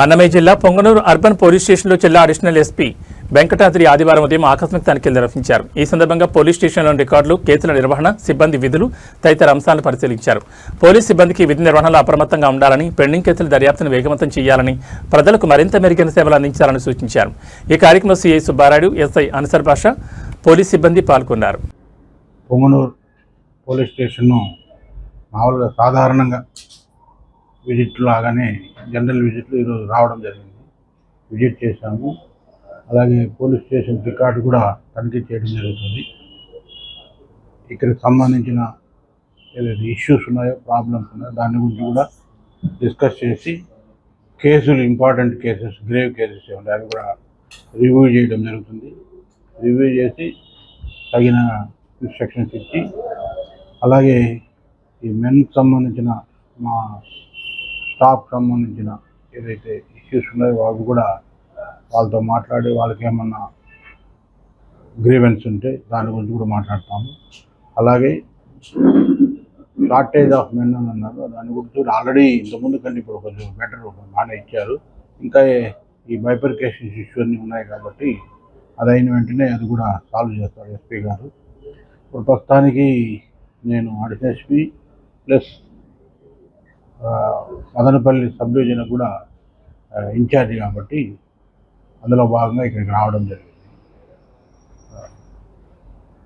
అన్నమయ్య జిల్లా Punganur urban police స్టేషన్లో జిల్లా అడిషనల్ ఎస్పీ వెంకటాద్రి ఆదివారం ఉదయం ఆకస్మిక తనిఖీలు నిర్వహించారు. ఈ సందర్భంగా పోలీస్ స్టేషన్లోని రికార్డులు, కేసుల నిర్వహణ, సిబ్బంది విధులు తదితర అంశాలను పరిశీలించారు. పోలీస్ సిబ్బందికి విధి నిర్వహణలో అప్రమత్తంగా ఉండాలని, పెండింగ్ కేసుల దర్యాప్తును వేగవంతం చేయాలని, ప్రజలకు మరింత మెరుగైన సేవలు అందించాలని సూచించారు. ఈ కార్యక్రమంలో సిఐ సుబ్బారాయుడు, ఎస్ఐ అన్సర్ బాషా, పోలీస్ సిబ్బంది పాల్గొన్నారు. పొంగనూరు పోలీస్ స్టేషన్ను మామూలుగా సాధారణంగా విజిట్ లాగానే జనరల్ విజిట్లు ఈరోజు రావడం జరిగింది. విజిట్ చేశాము. అలాగే పోలీస్ స్టేషన్ రికార్డు కూడా తనిఖీ చేయడం జరుగుతుంది. ఇక్కడికి సంబంధించిన ఏదైతే ఇష్యూస్ ఉన్నాయో, ప్రాబ్లమ్స్ ఉన్నాయో దాని గురించి కూడా డిస్కస్ చేసి కేసులు, ఇంపార్టెంట్ కేసెస్, గ్రేవ్ కేసెస్ ఏమున్నాయి అవి కూడా రివ్యూ చేయడం జరుగుతుంది. రివ్యూ చేసి తగిన ఇన్స్ట్రక్షన్స్ ఇచ్చి, అలాగే ఈ మెన్కి సంబంధించిన, మా స్టాఫ్ సంబంధించిన ఏదైతే ఇష్యూస్ ఉన్నాయో అవి కూడా వాళ్ళతో మాట్లాడి, వాళ్ళకి ఏమన్నా గ్రీవెన్స్ ఉంటే దాని గురించి కూడా మాట్లాడతాము. అలాగే షార్టేజ్ ఆఫ్ మెన్ అని అన్నారు, దాని గురించి ఆల్రెడీ ఇంతకుముందు కంటే ఇప్పుడు కొంచెం బెటర్ బాగానే ఇచ్చారు. ఇంకా ఈ బైఫర్కేషన్ ఇష్యూ అన్నీ ఉన్నాయి కాబట్టి అది అయిన వెంటనే అది కూడా సాల్వ్ చేస్తారు ఎస్పీ గారు. ఇప్పుడు ప్రస్తుతానికి నేను additional SP plus Madanapalle sub division కూడా ఇన్ఛార్జి కాబట్టి అందులో భాగంగా ఇక్కడికి రావడం జరిగింది.